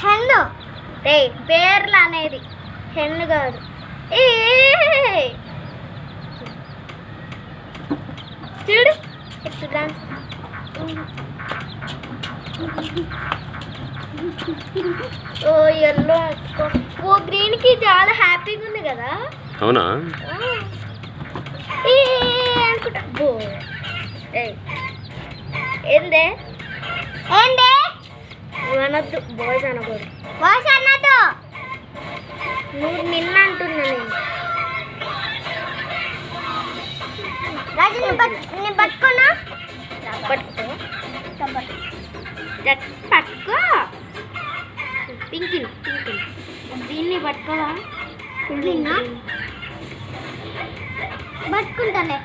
Hen రే పేర్లు అనేది hen కాదు. ఏ చూడు ఎట్లా డాన్స్. ఓ ఎల్లో ఓ గ్రీన్కి చాలా హ్యాపీగా ఉంది కదా. అవునా ఏ అనుకుంటా బో ఏందే ఏందే అనొద్దు. బాయ్స్ అనకూడదు. బాయ్స్ అన్నట్టు నువ్వు నిన్న అంటున్నా నేను. రాజు నేను పట్టుకున్నా పట్టుకో పట్టుకో పింకిని దీన్ని పట్టుకోవా పట్టుకుంటానే.